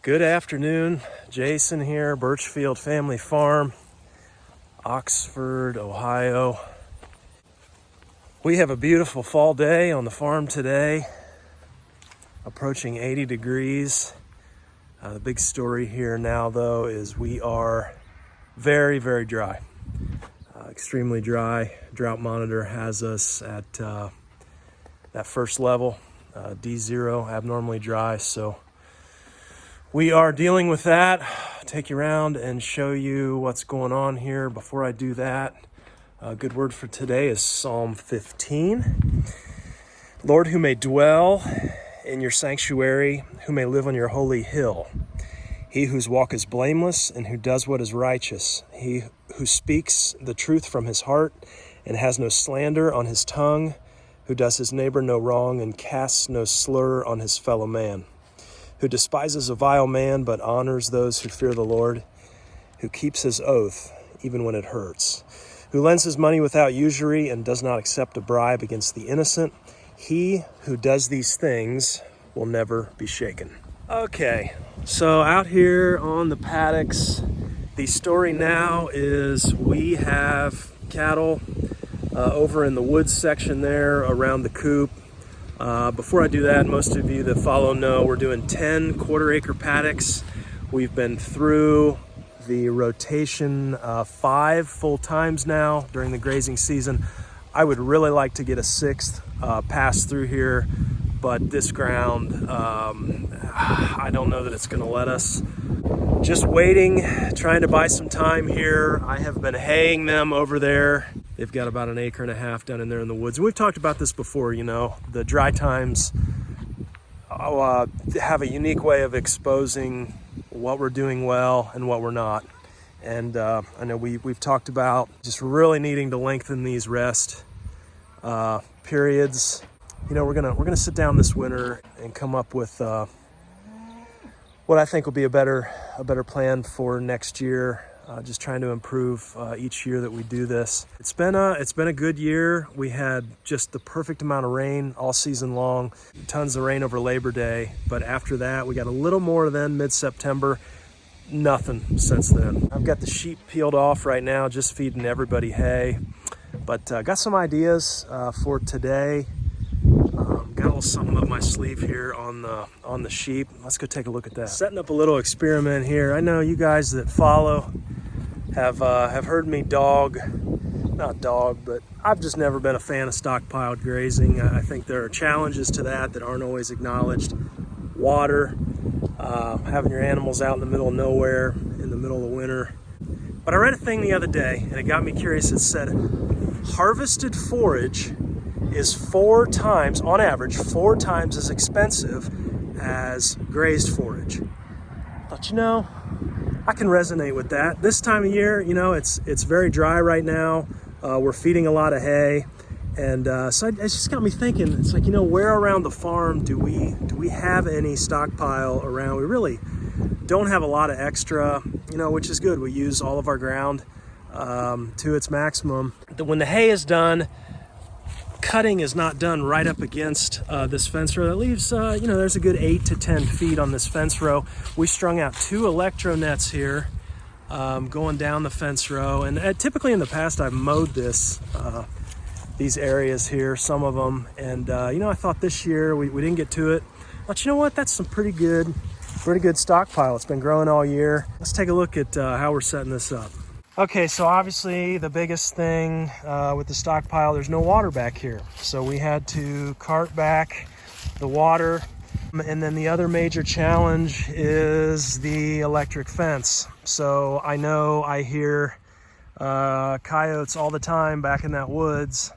Good afternoon, Jason here, Birchfield Family Farm, Oxford, Ohio. We have a beautiful fall day on the farm today, approaching 80 degrees. The big story here now though is we are very, very dry, extremely dry. Drought monitor has us at that first level, D0, abnormally dry. So we are dealing with that. Take you around and show you what's going on here. Before I do that, a good word for today is Psalm 15. Lord, who may dwell in your sanctuary, who may live on your holy hill. He whose walk is blameless and who does what is righteous. He who speaks the truth from his heart and has no slander on his tongue, who does his neighbor no wrong and casts no slur on his fellow man. Who despises a vile man but honors those who fear the Lord, who keeps his oath even when it hurts, who lends his money without usury and does not accept a bribe against the innocent. He who does these things will never be shaken. Okay, so out here on the paddocks, the story now is we have cattle over in the woods section there around the coop. Before I do that, most of you that follow know we're doing 10 quarter-acre paddocks. We've been through the rotation 5 full times now during the grazing season. I would really like to get a 6th pass through here, but this ground, I don't know that it's going to let us. Just waiting, trying to buy some time here. I have been haying them over there. They've got about 1.5 acres down in there in the woods. And we've talked about this before, you know, the dry times have a unique way of exposing what we're doing well and what we're not. And I know we've talked about just really needing to lengthen these rest periods. You know, we're gonna sit down this winter and come up with what I think will be a better plan for next year. Just trying to improve each year that we do this. It's been a good year. We had just the perfect amount of rain all season long, tons of rain over Labor Day. But after that, we got a little more then mid-September. Nothing since then. I've got the sheep peeled off right now, just feeding everybody hay. But got some ideas for today. Got a little something up my sleeve here on the sheep. Let's go take a look at that. Setting up a little experiment here. I know you guys that follow have heard me but I've just never been a fan of stockpiled grazing. I think there are challenges to that aren't always acknowledged. Water, having your animals out in the middle of nowhere in the middle of winter. But I read a thing the other day and it got me curious. It said harvested forage is 4 times, on average, 4 times as expensive as grazed forage. But you know, I can resonate with that. This time of year, you know, it's very dry right now. We're feeding a lot of hay. And so it just got me thinking, it's like, you know, where around the farm do we have any stockpile around? We really don't have a lot of extra, you know, which is good. We use all of our ground to its maximum. When the hay is done, cutting is not done right up against this fence row. That leaves, you know, there's a good 8 to 10 feet on this fence row. We strung out 2 electro nets here going down the fence row. And typically in the past, I've mowed these areas here, some of them. And, you know, I thought this year we didn't get to it. But you know what? That's some pretty good stockpile. It's been growing all year. Let's take a look at how we're setting this up. Okay, so obviously the biggest thing with the stockpile, there's no water back here. So we had to cart back the water. And then the other major challenge is the electric fence. So I know I hear coyotes all the time back in that woods.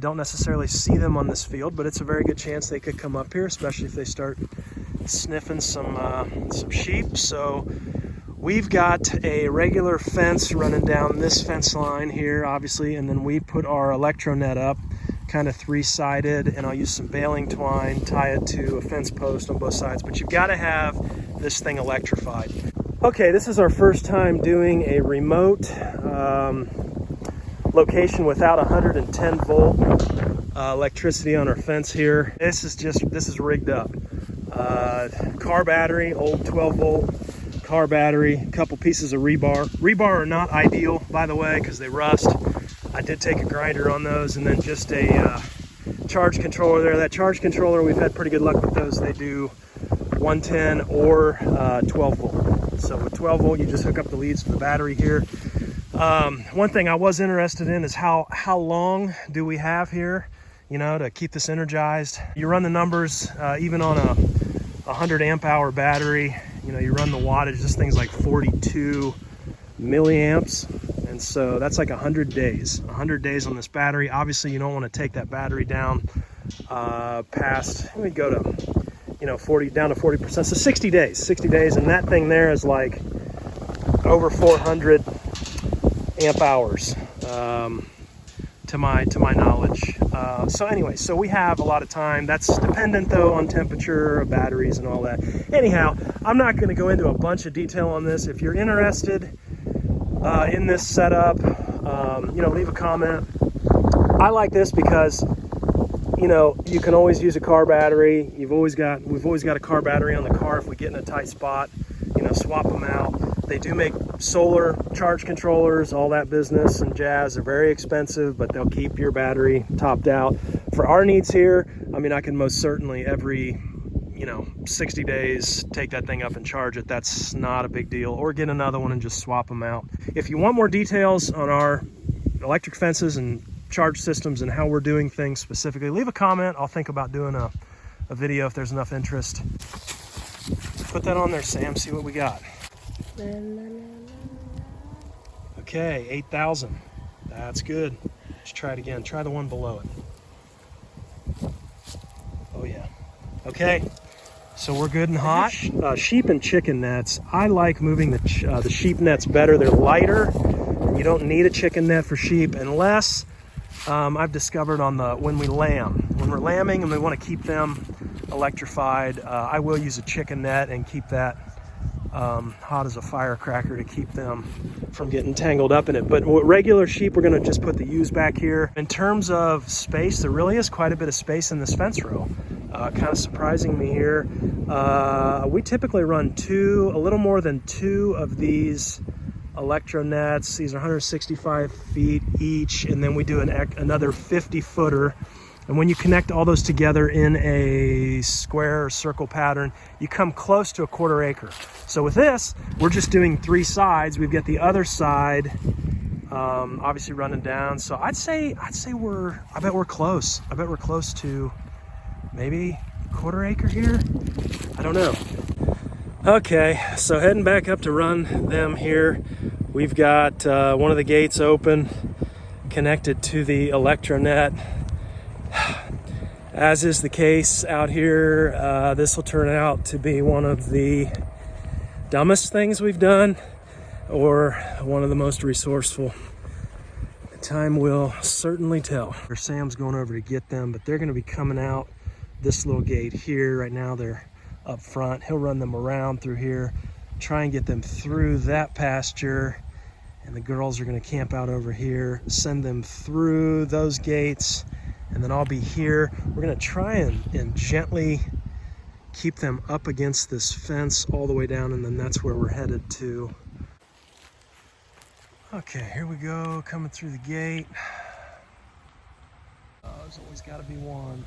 Don't necessarily see them on this field, but it's a very good chance they could come up here, especially if they start sniffing some sheep. So we've got a regular fence running down this fence line here, obviously, and then we put our electro net up, kind of 3-sided, and I'll use some baling twine, tie it to a fence post on both sides, but you've got to have this thing electrified. Okay, this is our first time doing a remote location without 110 volt electricity on our fence here. This is rigged up. car battery, old 12 volt car battery, a couple pieces of rebar. Rebar are not ideal, by the way, because they rust. I did take a grinder on those, and then just a charge controller there. That charge controller, we've had pretty good luck with those. They do 110 or 12 volt. So with 12 volt, you just hook up the leads to the battery here. One thing I was interested in is how long do we have here, you know, to keep this energized. You run the numbers, even on a 100 amp hour battery, you know, you run the wattage, this thing's like 42 milliamps. And so that's like 100 days on this battery. Obviously you don't want to take that battery down past, let me go to, you know, 40 down to 40%. So 60 days. And that thing there is like over 400 amp hours, to my knowledge. So anyway, so we have a lot of time. That's dependent though on temperature of batteries and all that. Anyhow, I'm not going to go into a bunch of detail on this. If you're interested in this setup, you know, leave a comment. I like this because, you know, you can always use a car battery. We've always got a car battery on the car if we get in a tight spot, you know, swap them out. They do make solar charge controllers, all that business and jazz. They're very expensive, but they'll keep your battery topped out. For our needs here, I mean, I can most certainly every, you know, 60 days take that thing up and charge it. That's not a big deal. Or get another one and just swap them out. If you want more details on our electric fences and charge systems and how we're doing things specifically, leave a comment. I'll think about doing a video if there's enough interest. Put that on there, Sam, see what we got. Okay, 8,000. That's good. Let's try it again. Try the one below it. Oh yeah. Okay, so we're good and hot. Sheep and chicken nets. I like moving the sheep nets better. They're lighter. You don't need a chicken net for sheep unless I've discovered when we're lambing and we want to keep them electrified, I will use a chicken net and keep that hot as a firecracker to keep them from getting tangled up in it. But regular sheep, we're going to just put the ewes back here. In terms of space, there really is quite a bit of space in this fence row. Kind of surprising me here. We typically run a little more than 2 of these electro nets. These are 165 feet each, and then we do another 50 footer. And when you connect all those together in a square or circle pattern, you come close to a 1/4 acre. So with this, we're just doing 3 sides. We've got the other side obviously running down. So I bet we're close. I bet we're close to maybe 1/4 acre here. I don't know. Okay, so heading back up to run them here. We've got one of the gates open, connected to the electronet. As is the case out here, this will turn out to be one of the dumbest things we've done, or one of the most resourceful. Time will certainly tell. Sam's going over to get them, but they're going to be coming out this little gate here. Right now they're up front. He'll run them around through here, try and get them through that pasture, and the girls are going to camp out over here, send them through those gates, and then I'll be here. We're going to try and gently keep them up against this fence all the way down, and then that's where we're headed to. Okay, here we go, coming through the gate. Oh, there's always got to be one.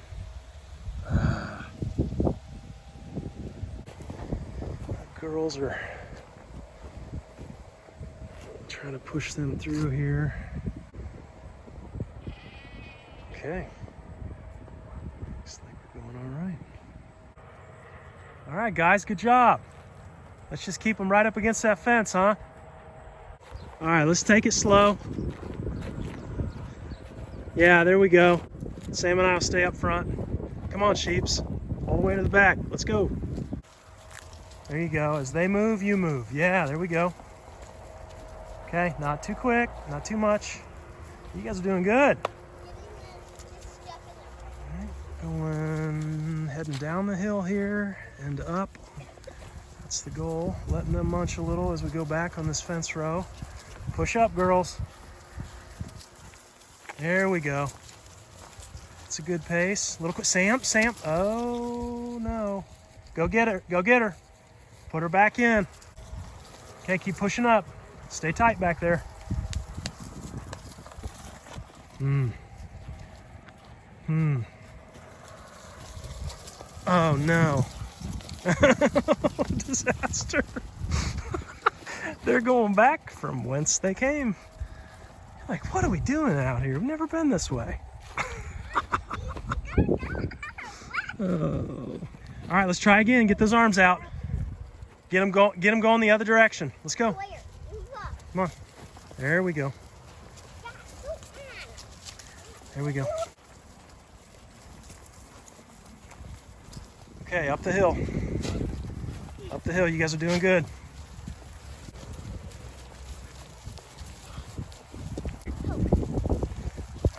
Girls are trying to push them through here. Okay. Looks like we're going all right. All right, guys, good job. Let's just keep them right up against that fence, huh? All right, let's take it slow. Yeah, there we go. Sam and I will stay up front. Come on, sheeps. All the way to the back. Let's go. There you go. As they move, you move. Yeah, there we go. Okay, not too quick, not too much. You guys are doing good. Heading down the hill here and up. That's the goal. Letting them munch a little as we go back on this fence row. Push up, girls. There we go. It's a good pace. Little quick. Sam. Oh no. Go get her. Go get her. Put her back in. Okay, keep pushing up. Stay tight back there. Oh no. Disaster. They're going back from whence they came. Like, what are we doing out here? We've never been this way. Oh. All right, let's try again. Get those arms out. Get them going the other direction. Let's go. Come on. There we go. There we go. Okay, up the hill. Up the hill. You guys are doing good.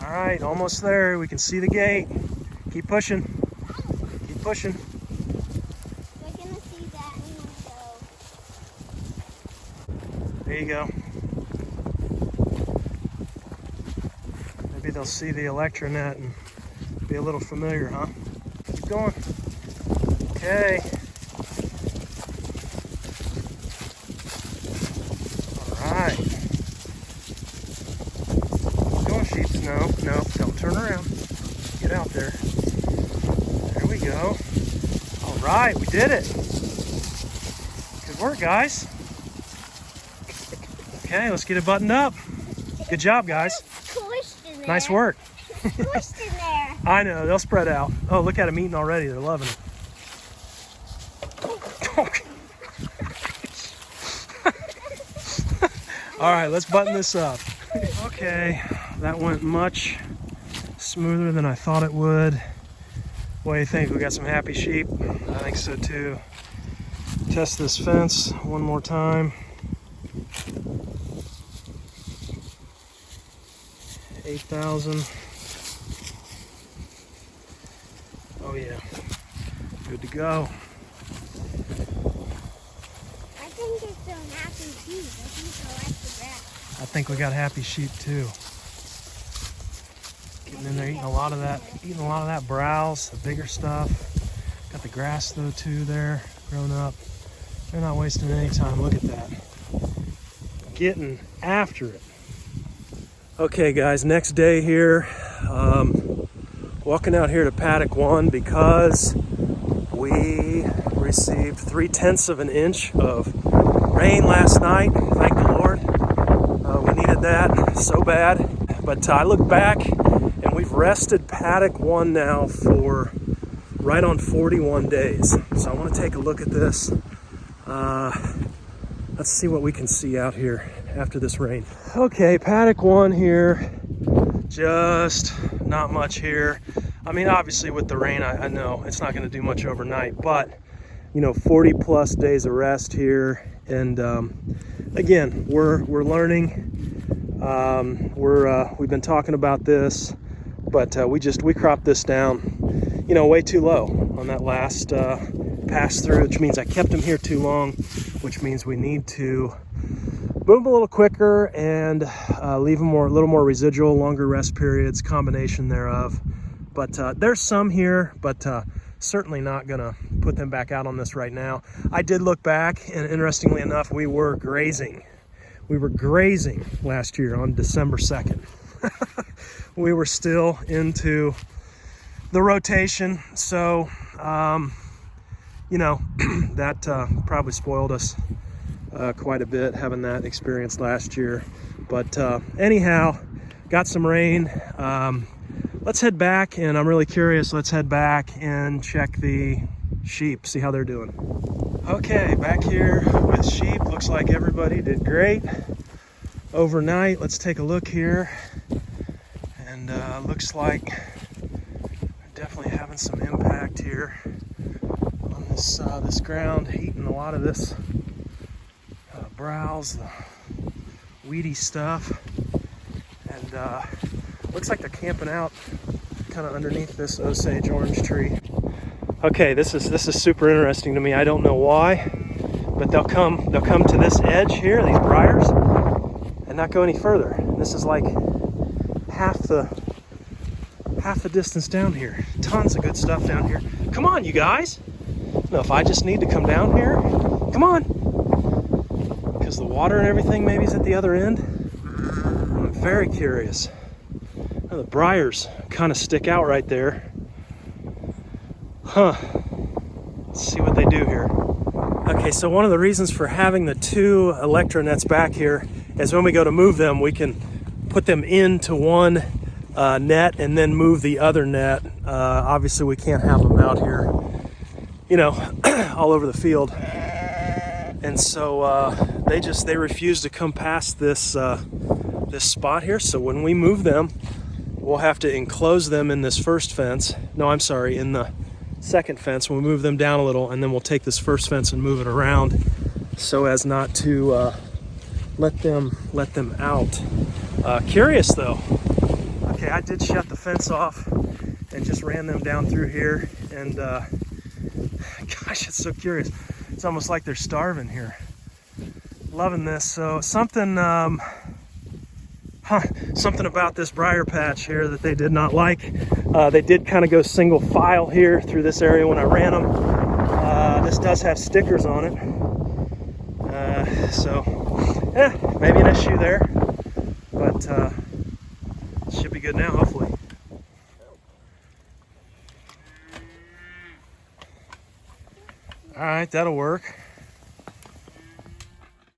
All right, almost there. We can see the gate. Keep pushing. Keep pushing. We're gonna see that and then go. There you go. Maybe they'll see the electronet and be a little familiar, huh? Keep going. Okay. All right. Keep going, sheeps. No, no, don't turn around. Get out there. There we go. All right, we did it. Good work, guys. Okay, let's get it buttoned up. Good job, guys. Nice work. Squished in there. I know, they'll spread out. Oh, look at them eating already. They're loving it. All right, let's button this up. Okay, that went much smoother than I thought it would. What do you think? We got some happy sheep? I think so too. Test this fence one more time. 8,000. Oh yeah, good to go. I think it's some happy sheep. I think I like the grass. I think we got happy sheep too. Getting in there, eating a lot of that browse, the bigger stuff. Got the grass though too there, grown up. They're not wasting any time. Look at that. Getting after it. Okay guys, next day here. Walking out here to Paddock 1 because we received 3/10 of an inch of rain last night. Thank the Lord. We needed that so bad. But I look back and we've rested Paddock 1 now for right on 41 days. So I want to take a look at this. Let's see what we can see out here after this rain. Okay, Paddock 1 here. Just not much here. I mean, obviously with the rain, I know it's not going to do much overnight, but you know, 40 plus days of rest here. And again, we're learning. We've been talking about this, but we cropped this down, you know, way too low on that last pass through, which means I kept them here too long, which means we need to move a little quicker and leave them a little more residual, longer rest periods, combination thereof. But there's some here, but certainly not gonna put them back out on this right now. I did look back, and interestingly enough, we were grazing. We were grazing last year on December 2nd. We were still into the rotation, so you know, that probably spoiled us quite a bit having that experience last year. But anyhow, got some rain. Let's head back, and I'm really curious. Let's head back and check the sheep, see how they're doing. Okay, back here with sheep. Looks like everybody did great overnight. Let's take a look here, and looks like we're definitely having some impact here on this ground, eating a lot of this browse, the weedy stuff, and looks like they're camping out kind of underneath this Osage orange tree. Okay, this is super interesting to me. I don't know why, but they'll come to this edge here, these briars, and not go any further. This is like half the distance down here. Tons of good stuff down here. Come on, you guys. know if I just need to come down here. Come on. Because the water and everything maybe is at the other end. I'm very curious. Oh, the briars kind of stick out right there. Huh. Let's see what they do here. Okay, so one of the reasons for having the two electro nets back here is when we go to move them, we can put them into one net and then move the other net. Obviously, we can't have them out here, you know, all over the field. And so they refuse to come past this this spot here. So when we move them, we'll have to enclose them in this first fence. No, I'm sorry, in the second fence. We'll move them down a little, and then we'll take this first fence and move it around so as not to let them out. Curious though. Okay, I did shut the fence off and just ran them down through here, and gosh, it's so curious. It's almost like they're starving here. Loving this. So something something about this briar patch here that they did not like. They did kind of go single file here through this area when I ran them. This does have stickers on it. So maybe an issue there, but it should be good now, hopefully. All right, that'll work.